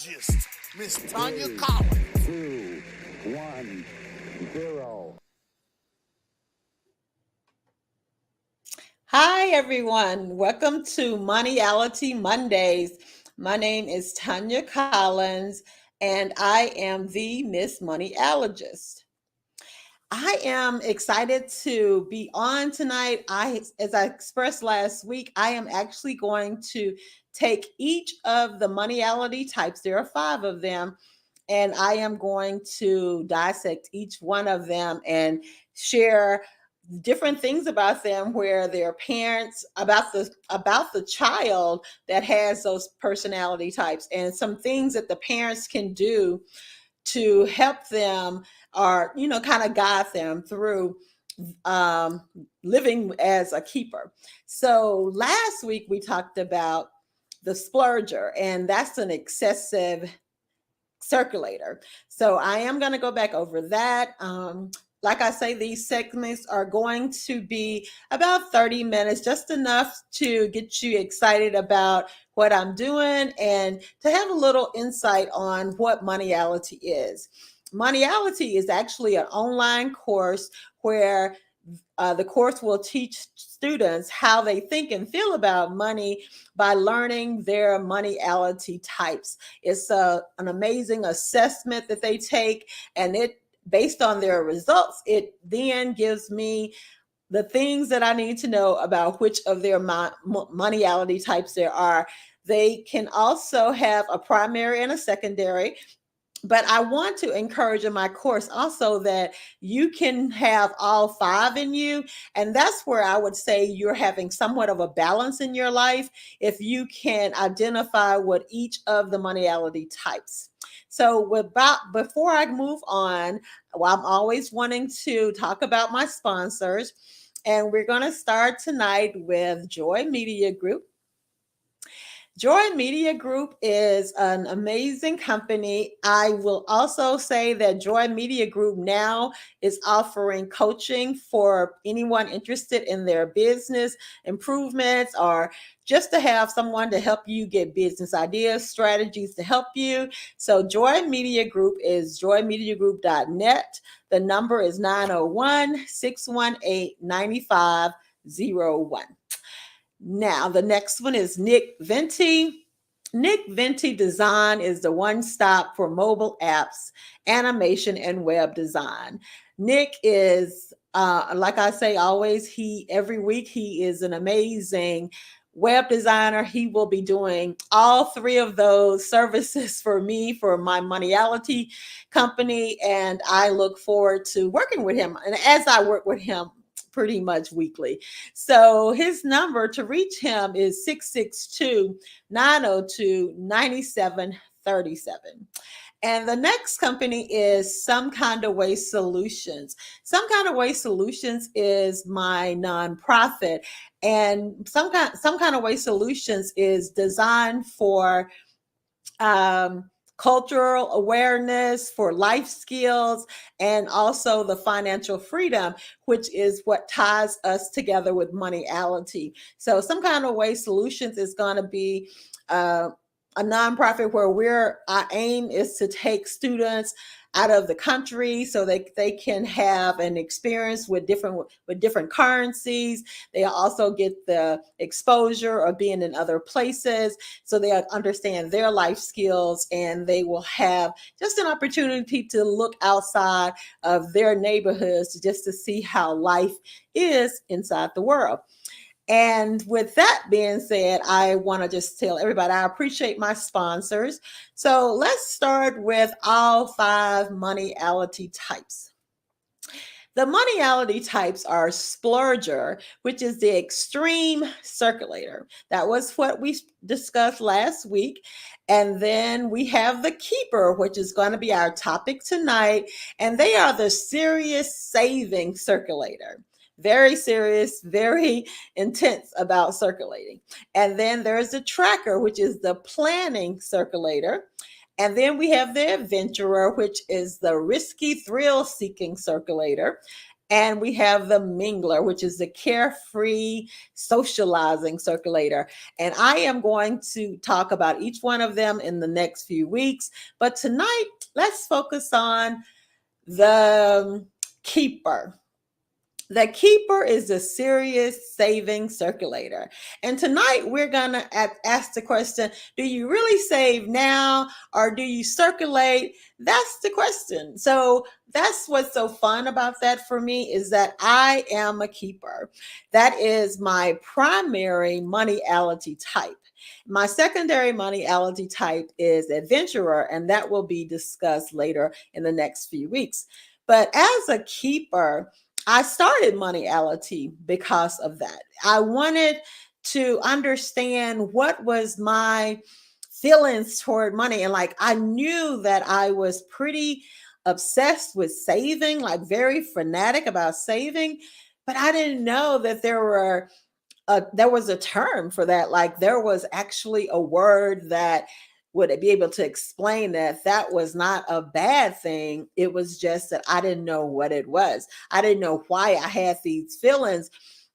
moneyanologist, Miss Tanya Collins. 2, 1, 0. Hi, everyone. Welcome to Moneyality Mondays. My name is Tanya Collins, and I am the Miss Moneyalogist. I am excited to be on tonight. As I expressed last week, I am actually going to take each of the moneyality types. There are 5 of them, and I am going to dissect each one of them and share different things about them where their parents about the child that has those personality types, and some things that the parents can do to help them, or kind of guide them through um, living as a keeper. So last week we talked about the splurger, and that's an excessive circulator. So I am going to go back over that. Like I say, these segments are going to be about 30 minutes, just enough to get you excited about what I'm doing and to have a little insight on what Moneyality is. Moneyality is actually an online course where the course will teach students how they think and feel about money by learning their moneyality types. It's an amazing assessment that they take, and it, based on their results, it then gives me the things that I need to know about which of their moneyality types there are. They can also have a primary and a secondary, but I want to encourage in my course also that you can have all 5 in you. And that's where I would say you're having somewhat of a balance in your life if you can identify what each of the moneyality types. So before I move on, well, I'm always wanting to talk about my sponsors. And we're going to start tonight with Joy Media Group. Joy Media Group is an amazing company. I will also say that Joy Media Group now is offering coaching for anyone interested in their business improvements, or just to have someone to help you get business ideas, strategies to help you. So Joy Media Group is joymediagroup.net. The number is 901-618-9501. Now, the next one is Nick Venti. Nick Venti Design is the one stop for mobile apps, animation, and web design. Nick is, like I say always, every week he is an amazing web designer. He will be doing all 3 of those services for me, for my Moneyality company, and I look forward to working with him. And as I work with him pretty much weekly. So his number to reach him is 662-902-9737. And the next company is Some Kind of Way Solutions. Some Kind of Way Solutions is my nonprofit, and Some Kind of Way Solutions is designed for cultural awareness, for life skills, and also the financial freedom, which is what ties us together with Moneyality. So Some Kind of Way Solutions is going to be a nonprofit where our aim is to take students out of the country so that they can have an experience with different currencies. They also get the exposure of being in other places, so they understand their life skills, and they will have just an opportunity to look outside of their neighborhoods just to see how life is inside the world. And with that being said, I want to just tell everybody I appreciate my sponsors. So let's start with all 5 moneyality types. The moneyality types are splurger, which is the extreme circulator. That was what we discussed last week. And then we have the keeper, which is going to be our topic tonight. And they are the serious saving circulator. Very serious, very intense about circulating. And then there's the tracker, which is the planning circulator. And then we have the adventurer, which is the risky thrill-seeking circulator. And we have the mingler, which is the carefree socializing circulator. And I am going to talk about each one of them in the next few weeks. But tonight, let's focus on the keeper. The keeper is a serious saving circulator. And tonight we're going to ask the question, do you really save now or do you circulate? That's the question. So that's what's so fun about that for me, is that I am a keeper. That is my primary moneyality type. My secondary moneyality type is adventurer, and that will be discussed later in the next few weeks. But as a keeper, I started moneyality because of that. I wanted to understand what was my feelings toward money. And like, I knew that I was pretty obsessed with saving, like very fanatic about saving, but I didn't know that there was a term for that. Like, there was actually a word that would be able to explain that was not a bad thing. It was just that I didn't know what it was. I didn't know why I had these feelings.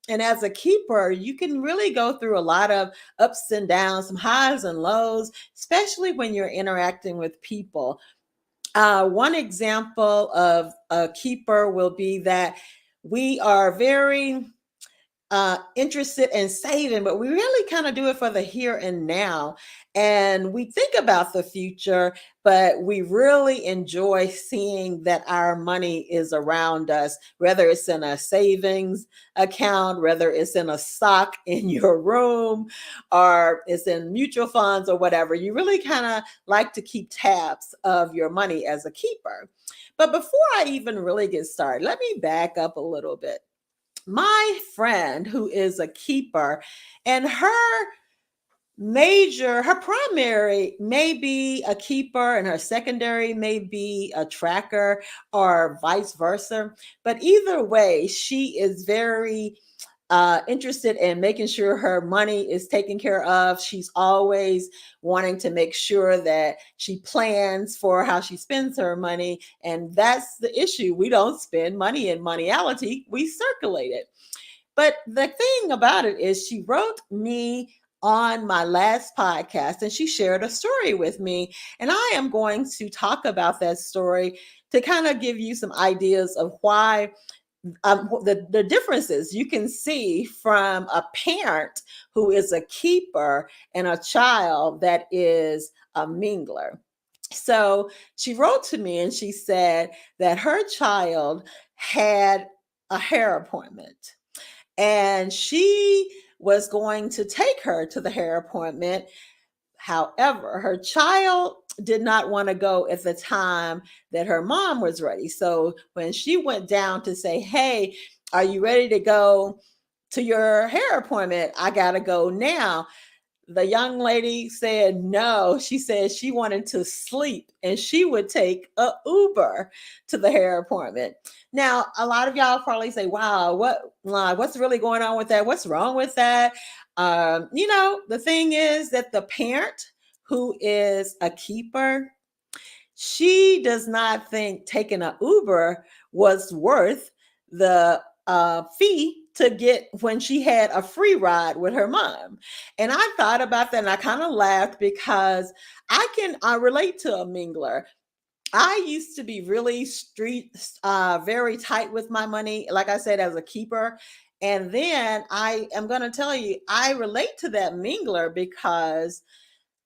And as a keeper, you can really go through a lot of ups and downs, some highs and lows, especially when you're interacting with people. One example of a keeper will be that we are very interested in saving, but we really kind of do it for the here and now. And we think about the future, but we really enjoy seeing that our money is around us, whether it's in a savings account, whether it's in a sock in your room, or it's in mutual funds or whatever. You really kind of like to keep tabs of your money as a keeper. But before I even really get started, let me back up a little bit. My friend who is a keeper, and her primary may be a keeper and her secondary may be a tracker, or vice versa. But either way, she is very interested in making sure her money is taken care of. She's always wanting to make sure that she plans for how she spends her money. And that's the issue. We don't spend money in moneyality, we circulate it. But the thing about it is, she wrote me on my last podcast and she shared a story with me. And I am going to talk about that story to kind of give you some ideas of why the differences you can see from a parent who is a keeper and a child that is a mingler. So she wrote to me and she said that her child had a hair appointment and she was going to take her to the hair appointment. However, her child did not want to go at the time that her mom was ready. So when she went down to say, "Hey, are you ready to go to your hair appointment? I got to go now," the young lady said no. She said she wanted to sleep and she would take a Uber to the hair appointment. Now, a lot of y'all probably say, "Wow, what's really going on with that? What's wrong with that?" The thing is that the parent who is a keeper, she does not think taking an Uber was worth the fee to get when she had a free ride with her mom. And I thought about that and I kind of laughed because I relate to a mingler. I used to be really very tight with my money, like I said, as a keeper. And then I am going to tell you, I relate to that mingler because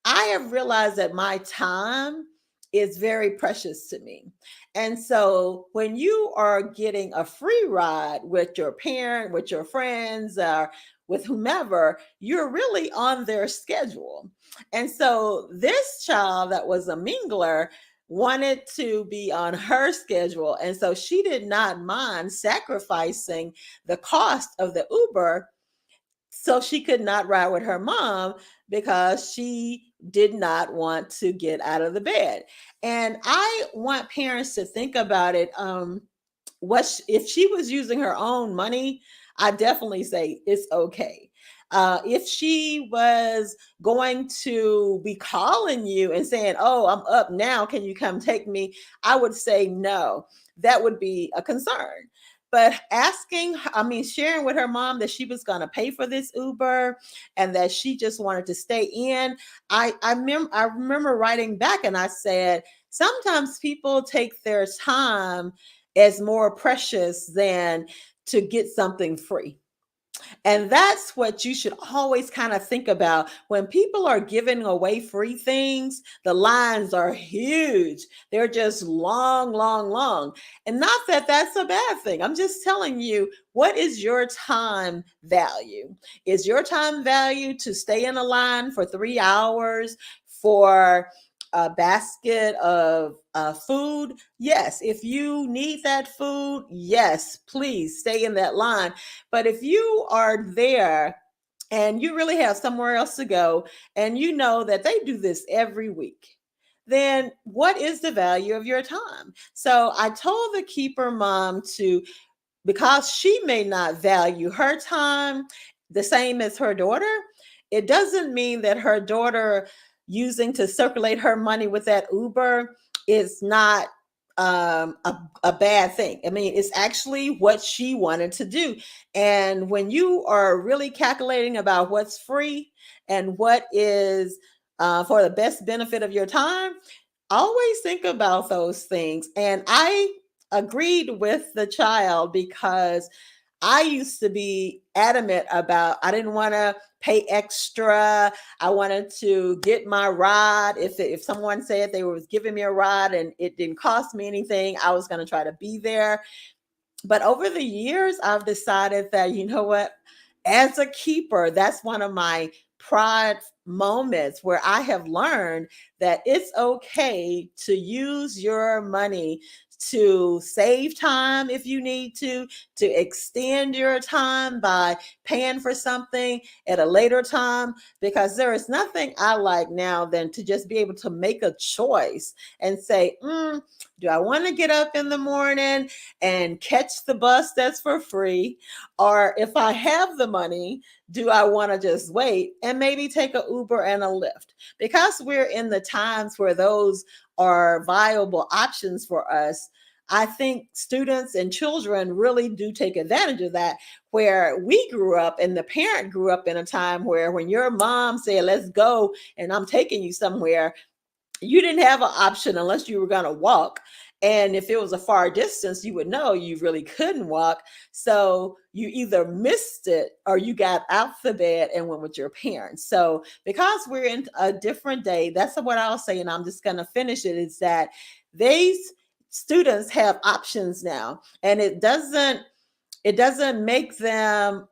I have realized that my time is very precious to me. And so when you are getting a free ride with your parent, with your friends, or with whomever, you're really on their schedule. And so this child that was a mingler wanted to be on her schedule. And so she did not mind sacrificing the cost of the Uber so she could not ride with her mom because she did not want to get out of the bed. And I want parents to think about it. If she was using her own money, I definitely say it's okay. If she was going to be calling you and saying, "Oh, I'm up now, can you come take me?" I would say no. That would be a concern. But sharing with her mom that she was going to pay for this Uber and that she just wanted to stay in. I remember writing back and I said, sometimes people take their time as more precious than to get something free. And that's what you should always kind of think about. When people are giving away free things, the lines are huge. They're just long, long, long. And not that that's a bad thing. I'm just telling you, what is your time value? Is your time value to stay in a line for 3 hours for a basket of food? Yes. If you need that food, yes, please stay in that line. But if you are there and you really have somewhere else to go, and you know that they do this every week, then what is the value of your time? So I told the keeper mom to, because she may not value her time the same as her daughter, it doesn't mean that her daughter using to circulate her money with that Uber is not a bad thing. I mean, it's actually what she wanted to do. And when you are really calculating about what's free and what is for the best benefit of your time, always think about those things. And I agreed with the child because I used to be adamant about I didn't want to pay extra. I wanted to get my ride. If someone said they was giving me a ride and it didn't cost me anything, I was going to try to be there. But over the years, I've decided that, you know what, as a keeper, that's one of my pride moments where I have learned that it's okay to use your money to save time if you need to extend your time by paying for something at a later time, because there is nothing I like now than to just be able to make a choice and say, do I want to get up in the morning and catch the bus that's for free? Or if I have the money, do I want to just wait and maybe take a Uber and a Lyft? Because we're in the times where those are viable options for us, I think students and children really do take advantage of that. Where we grew up and the parent grew up in a time where when your mom said, let's go, and I'm taking you somewhere, you didn't have an option unless you were going to walk. And if it was a far distance, you would know you really couldn't walk. So you either missed it or you got out the bed and went with your parents. So because we're in a different day, that's what I'll say. And I'm just going to finish it, is that these students have options now, and it doesn't make them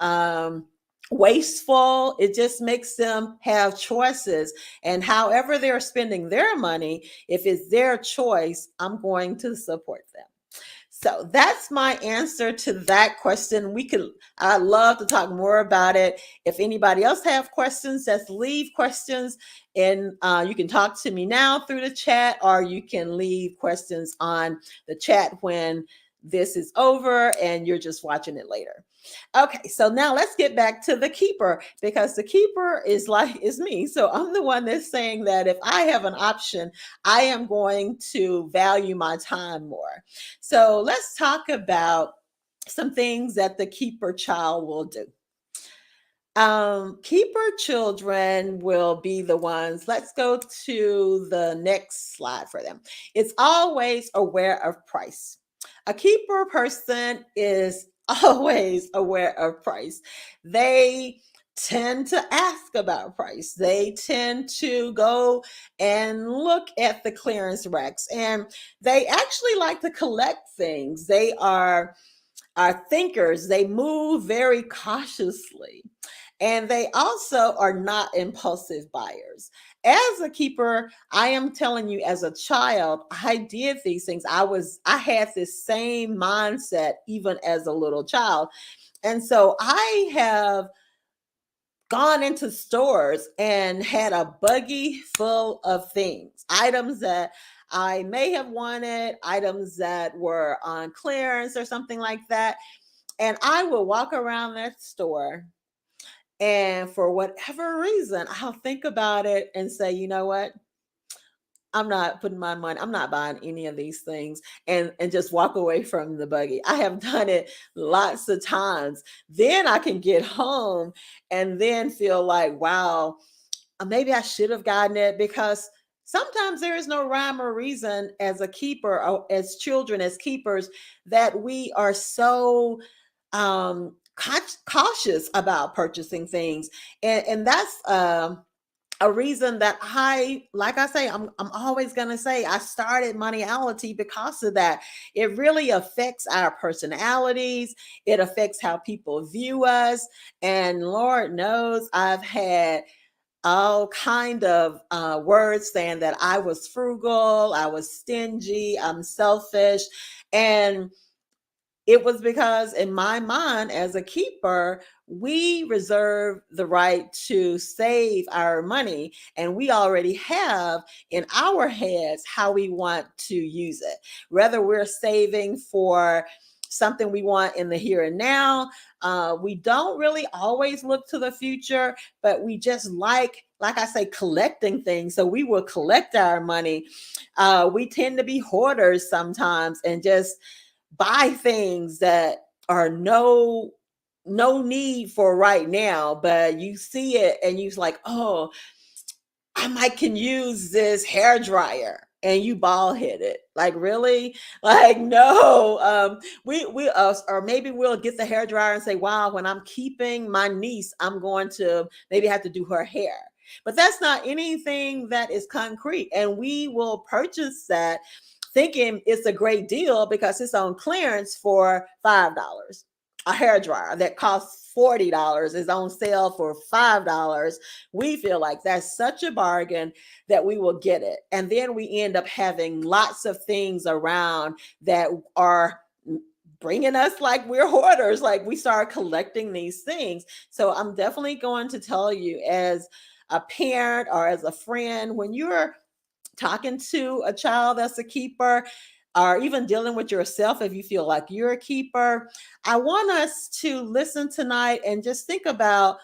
wasteful. It just makes them have choices. And however they're spending their money, if it's their choice, I'm going to support them. So that's my answer to that question. I'd love to talk more about it. If anybody else have questions, just leave questions, and you can talk to me now through the chat, or you can leave questions on the chat when this is over and you're just watching it later. Okay, so now let's get back to the keeper, because the keeper is me. So I'm the one that's saying that if I have an option, I am going to value my time more. So let's talk about some things that the keeper child will do. Keeper children will be the ones. Let's go to the next slide for them. It's always aware of price. A keeper person is always aware of price. They tend to ask about price. They tend to go and look at the clearance racks, and they actually like to collect things. They are thinkers. They move very cautiously. And they also are not impulsive buyers. As a keeper, I am telling you, as a child, I did these things. I had this same mindset even as a little child. And so I have gone into stores and had a buggy full of things, items that I may have wanted, items that were on clearance or something like that. And I will walk around that store, and for whatever reason, I'll think about it and say, you know what? I'm not putting my money, I'm not buying any of these things and just walk away from the buggy. I have done it lots of times. Then I can get home and then feel like, wow, maybe I should have gotten it, because sometimes there is no rhyme or reason as a keeper or as children, as keepers, that we are so cautious about purchasing things. And that's a reason that like I say, I'm always going to say I started Moneyality because of that. It really affects our personalities. It affects how people view us. And Lord knows I've had all kind of words saying that I was frugal, I was stingy, I'm selfish. And it was because in my mind as a keeper, we reserve the right to save our money, and we already have in our heads how we want to use it. Whether we're saving for something we want in the here and now, we don't really always look to the future, but we just like I say, collecting things. So we will collect our money. We tend to be hoarders sometimes and just buy things that are no need for right now, but you see it and you're like, oh, I might can use this hair dryer, and you bald headed. Like, really? Like, no. Or maybe we'll get the hair dryer and say, wow, when I'm keeping my niece, I'm going to maybe have to do her hair. But that's not anything that is concrete. And we will purchase that thinking it's a great deal because it's on clearance for $5. A hair dryer that costs $40 is on sale for $5. We feel like that's such a bargain that we will get it. And then we end up having lots of things around that are bringing us like we're hoarders, like we start collecting these things. So I'm definitely going to tell you, as a parent or as a friend, when you're talking to a child that's a keeper, or even dealing with yourself if you feel like you're a keeper, I want us to listen tonight and just think about,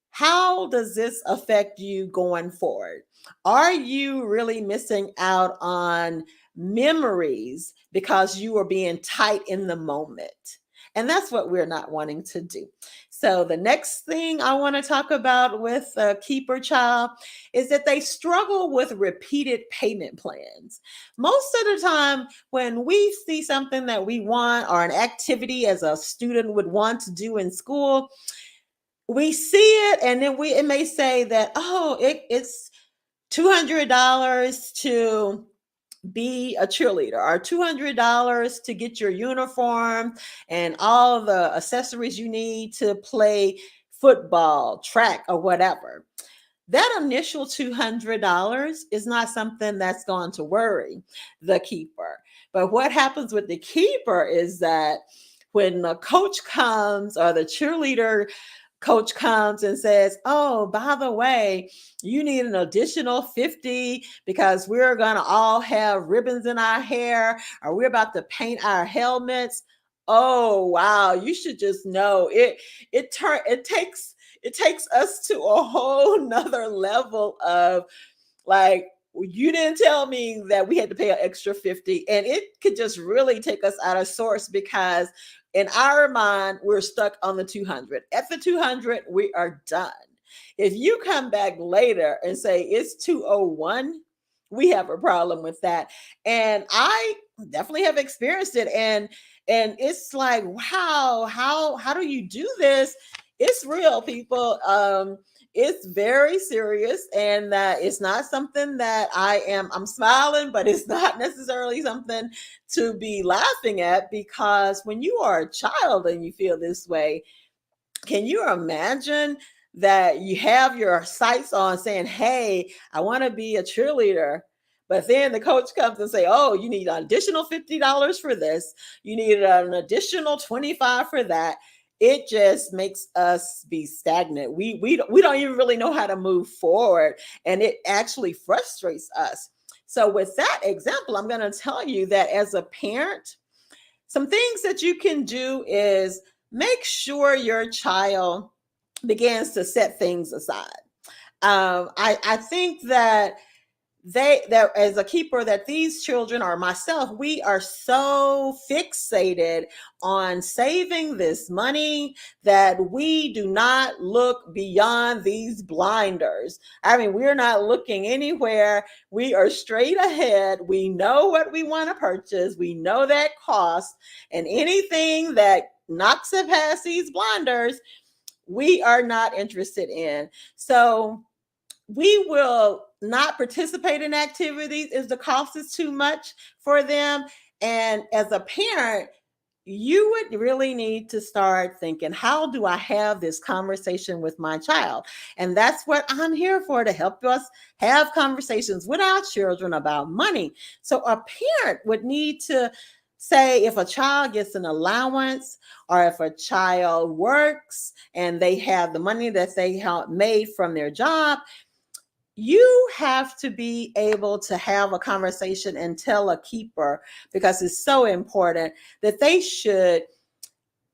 how does this affect you going forward? Are you really missing out on memories because you are being tight in the moment? And that's what we're not wanting to do. So, the next thing I want to talk about with a keeper child is that they struggle with repeated payment plans. Most of the time, when we see something that we want, or an activity as a student would want to do in school, we see it, and then it may say that, oh, it's $200 to be a cheerleader, or $200 to get your uniform and all the accessories you need to play football, track, or whatever. That initial $200 is not something that's going to worry the keeper. But what happens with the keeper is that when the coach comes, or the cheerleader coach comes and says, oh, by the way, you need an additional 50 because we're going to all have ribbons in our hair, or we're about to paint our helmets. Oh, wow. You should just know it takes us to a whole nother level of, like, you didn't tell me that we had to pay an extra 50. And it could just really take us out of source, because in our mind, we're stuck on the 200. At the 200, we are done. If you come back later and say it's 201, we have a problem with that. And I definitely have experienced it. And it's like, wow, how do you do this? It's real, people. It's very serious, and it's not something that I'm smiling, but it's not necessarily something to be laughing at, because when you are a child and you feel this way, can you imagine that you have your sights on saying, hey, I want to be a cheerleader, but then the coach comes and say, oh, you need an additional $50 for this, you need an additional 25 for that. It just makes us be stagnant. We don't even really know how to move forward, and it actually frustrates us. So with that example, I'm going to tell you that as a parent, some things that you can do is make sure your child begins to set things aside. I think that that as a keeper, that these children or myself, we are so fixated on saving this money that we do not look beyond these blinders. I mean, we're not looking anywhere. We are straight ahead. We know what we want to purchase. We know that cost, and anything that knocks it past these blinders, we are not interested in. So we will not participate in activities if the cost is too much for them. And as a parent, you would really need to start thinking, how do I have this conversation with my child? And that's what I'm here for, to help us have conversations with our children about money. So a parent would need to say, if a child gets an allowance, or if a child works and they have the money that they have made from their job, you have to be able to have a conversation and tell a keeper, because it's so important, that they should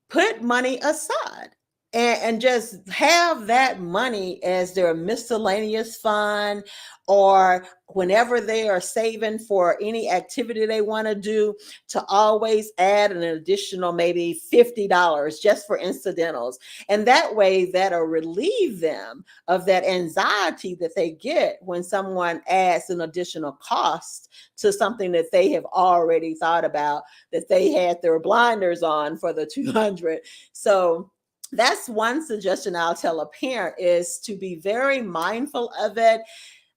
put money aside and just have that money as their miscellaneous fund, or whenever they are saving for any activity they want to do, to always add an additional maybe $50 just for incidentals. And that way, that'll relieve them of that anxiety that they get when someone adds an additional cost to something that they have already thought about, that they had their blinders on for the 200. So that's one suggestion I'll tell a parent, is to be very mindful of it.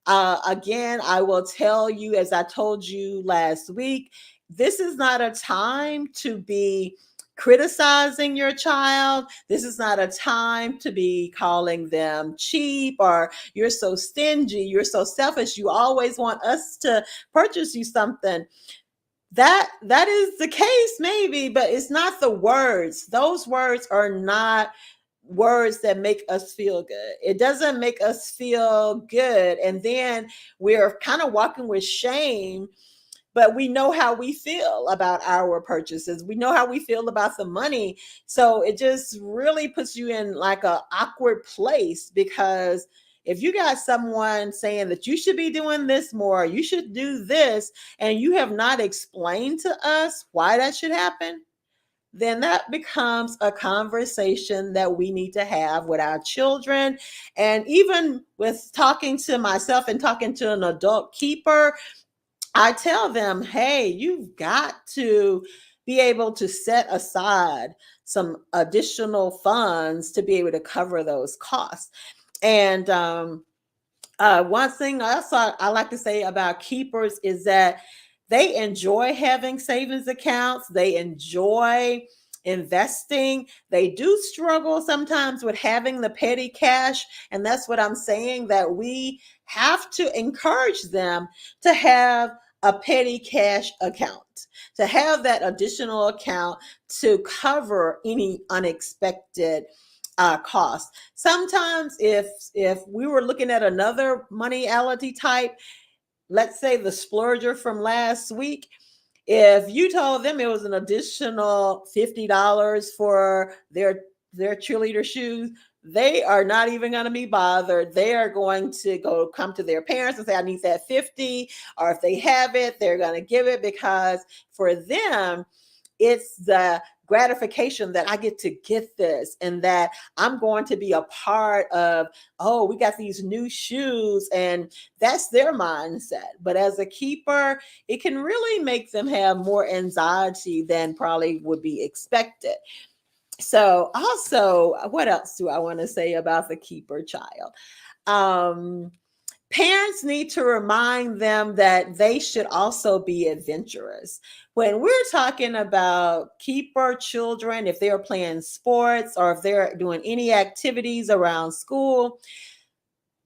Again, I will tell you, as I told you last week, this is not a time to be criticizing your child. This is not a time to be calling them cheap, or you're so stingy, you're so selfish, you always want us to purchase you something. That is the case, maybe, but it's not the words. Those words are not words that make us feel good. It doesn't make us feel good. And then we're kind of walking with shame, but we know how we feel about our purchases. We know how we feel about the money. So it just really puts you in like an awkward place, because if you got someone saying that you should be doing this more, you should do this, and you have not explained to us why that should happen, then that becomes a conversation that we need to have with our children. And even with talking to myself and talking to an adult keeper, I tell them, hey, you've got to be able to set aside some additional funds to be able to cover those costs. And one thing also I like to say about keepers is that they enjoy having savings accounts. They enjoy investing. They do struggle sometimes with having the petty cash. And that's what I'm saying, that we have to encourage them to have a petty cash account, to have that additional account to cover any unexpected cost. Sometimes if we were looking at another moneyality type, let's say the splurger from last week, if you told them it was an additional $50 for their cheerleader shoes, they are not even going to be bothered. They are going to come to their parents and say, I need that 50. Or if they have it, they're going to give it, because for them, it's the gratification that I get to get this, and that I'm going to be a part of, oh, we got these new shoes, and that's their mindset. But as a keeper, it can really make them have more anxiety than probably would be expected. So also, what else do I want to say about the keeper child? Parents need to remind them that they should also be adventurous. When we're talking about keeper children, if they're playing sports or if they're doing any activities around school,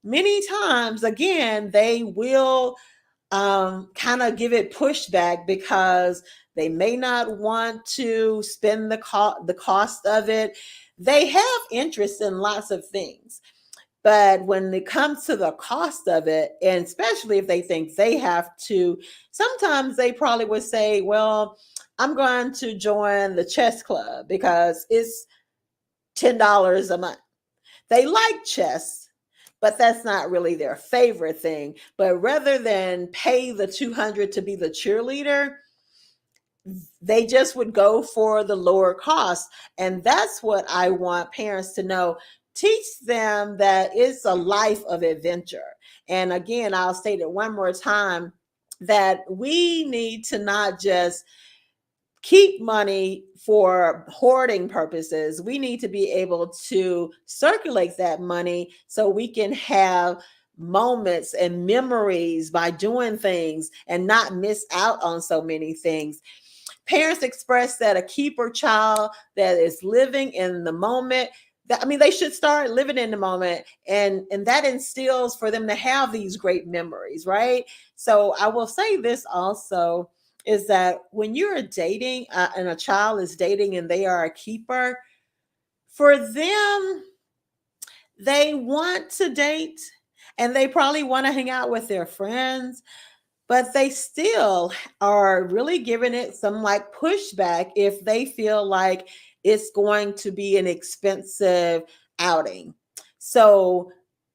many times, again, they will kind of give it pushback, because they may not want to spend the cost of it. They have interest in lots of things. But when it comes to the cost of it, and especially if they think they have to, sometimes they probably would say, well, I'm going to join the chess club because it's $10 a month. They like chess, but that's not really their favorite thing. But rather than pay the $200 to be the cheerleader, they just would go for the lower cost. And that's what I want parents to know. Teach them that it's a life of adventure. And again, I'll state it one more time, that we need to not just keep money for hoarding purposes. We need to be able to circulate that money so we can have moments and memories by doing things and not miss out on so many things. Parents express that a keeper child that is living in the moment, that, I mean, they should start living in the moment, and that instills for them to have these great memories, right? So I will say this also, is that when you're dating and a child is dating and they are a keeper, for them, they want to date and they probably want to hang out with their friends, but they still are really giving it some like pushback if they feel like it's going to be an expensive outing. So,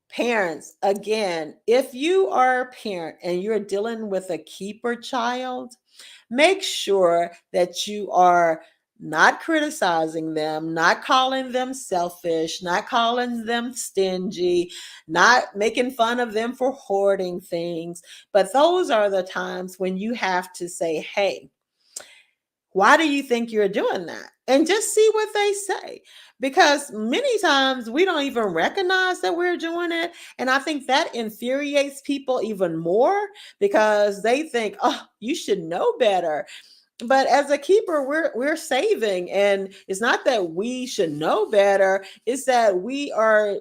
parents, again, if you are a parent and you're dealing with a keeper child, make sure that you are not criticizing them, not calling them selfish, not calling them stingy, not making fun of them for hoarding things. But those are the times when you have to say, hey, why do you think you're doing that? And just see what they say. Because many times we don't even recognize that we're doing it. And I think that infuriates people even more because they think, oh, you should know better. But as a keeper, we're saving. And it's not that we should know better, it's that we are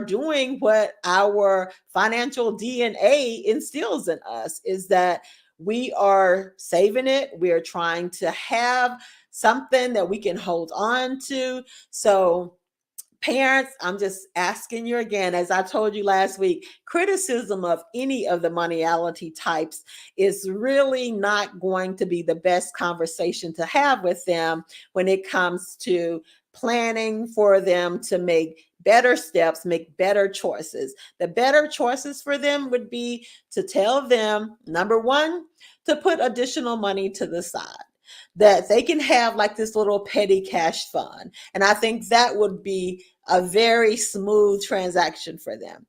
doing what our financial DNA instills in us, is that we are saving it. We're trying to have something that we can hold on to. So, parents, I'm just asking you again, as I told you last week, criticism of any of the moneyality types is really not going to be the best conversation to have with them when it comes to planning for them to make better steps, make better choices. The better choices for them would be to tell them, number one, to put additional money to the side, that they can have like this little petty cash fund. And I think that would be a very smooth transaction for them.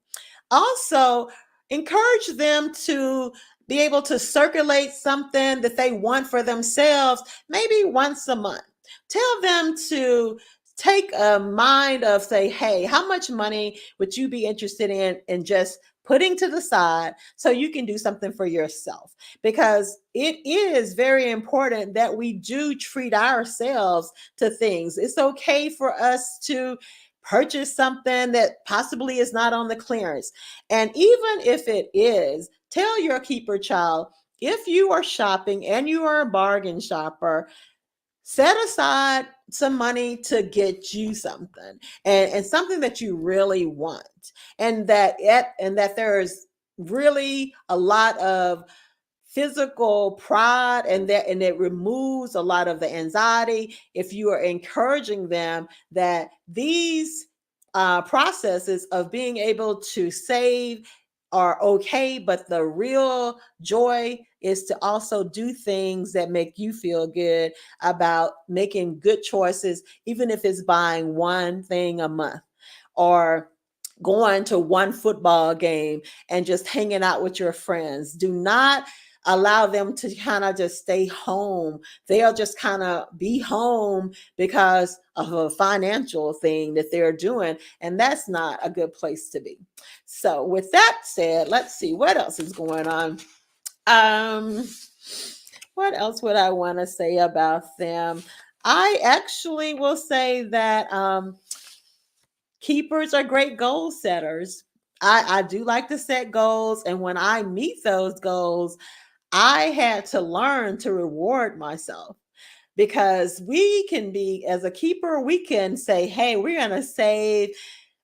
Also, encourage them to be able to circulate something that they want for themselves, maybe once a month. Tell them to take a mind of, say, hey, how much money would you be interested in just putting to the side so you can do something for yourself? Because it is very important that we do treat ourselves to things. It's okay for us to purchase something that possibly is not on the clearance. And even if it is, tell your keeper child, if you are shopping and you are a bargain shopper, set aside some money to get you something, and something that you really want, and that there's really a lot of physical pride, and it removes a lot of the anxiety if you are encouraging them that these processes of being able to save are okay, but the real joy is to also do things that make you feel good about making good choices, even if it's buying one thing a month or going to one football game and just hanging out with your friends. Do not allow them to kind of just stay home. They'll just kind of be home because of a financial thing that they're doing. And that's not a good place to be. So, with that said, let's see what else is going on. Um, what else would I want to say about them? I actually will say that keepers are great goal setters. I do like to set goals. And when I meet those goals, I had to learn to reward myself, because we can be, as a keeper, we can say, hey, we're going to save,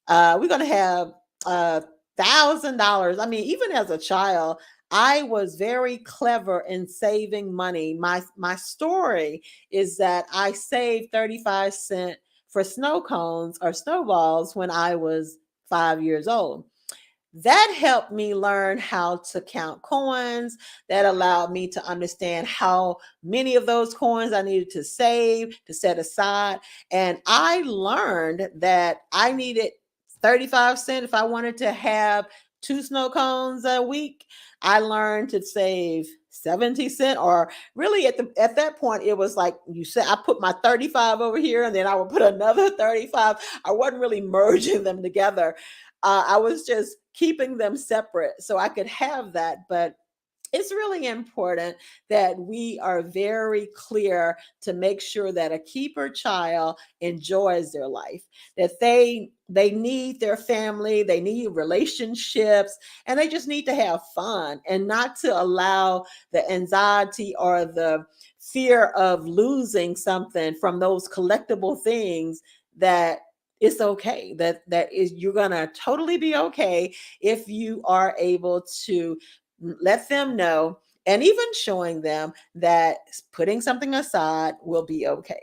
we're going to have $1,000. I mean, even as a child, I was very clever in saving money. My story is that I saved 35 cents for snow cones or snowballs when I was 5 years old. That helped me learn how to count coins. That allowed me to understand how many of those coins I needed to save, to set aside. And I learned that I needed 35 cents if I wanted to have 2 snow cones a week. I learned to save 70 cents, or really at that point it was like you said, I put my 35 over here and then I would put another 35. I wasn't really merging them together. I was just keeping them separate so I could have that. But it's really important that we are very clear to make sure that a keeper child enjoys their life, that they need their family, they need relationships, and they just need to have fun, and not to allow the anxiety or the fear of losing something from those collectible things. That it's okay, that is, you're gonna totally be okay if you are able to let them know, and even showing them that putting something aside will be okay.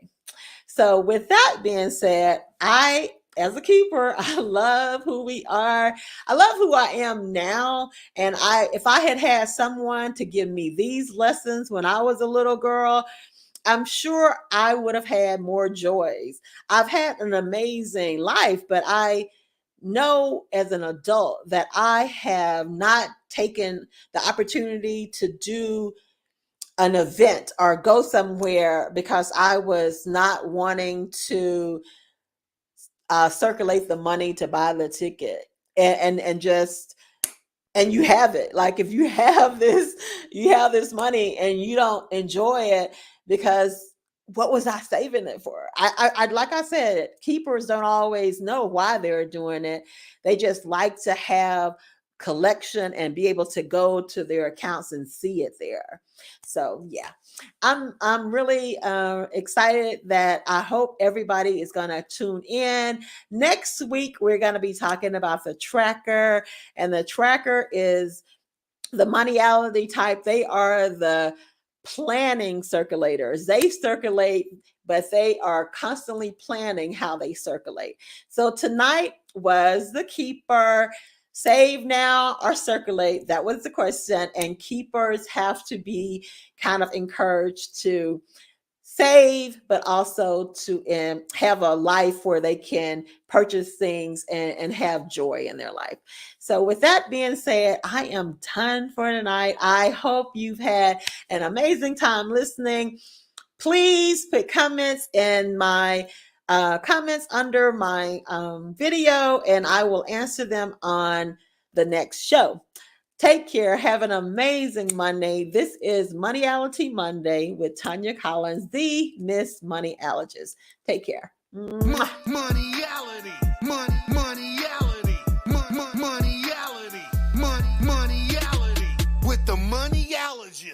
So with that being said, as a keeper, I love who we are. I love who I am now. And if I had someone to give me these lessons when I was a little girl, I'm sure I would have had more joys. I've had an amazing life, but I know as an adult that I have not taken the opportunity to do an event or go somewhere because I was not wanting to circulate the money to buy the ticket, and just, and you have it. Like, if you have this money and you don't enjoy it, because what was I saving it for? I like I said, keepers don't always know why they're doing it. They just like to have collection and be able to go to their accounts and see it there. So yeah, I'm really excited. That I hope everybody is going to tune in. Next week we're going to be talking about the tracker, and the tracker is the Moneyality type. They are the planning circulators. They circulate, but they are constantly planning how they circulate. So tonight was the keeper. Save now or circulate? That was the question. And keepers have to be kind of encouraged to save, but also to have a life where they can purchase things and have joy in their life. So with that being said, I am done for tonight. I hope you've had an amazing time listening. Please put comments in my comments under my video, and I will answer them on the next show. Take care. Have an amazing Monday. This is Moneyality Monday with Tanya Collins, the Miss Moneyalogist. Take care. Moneyality. Moneyality. Moneyality. Moneyality. With the Moneyalogist.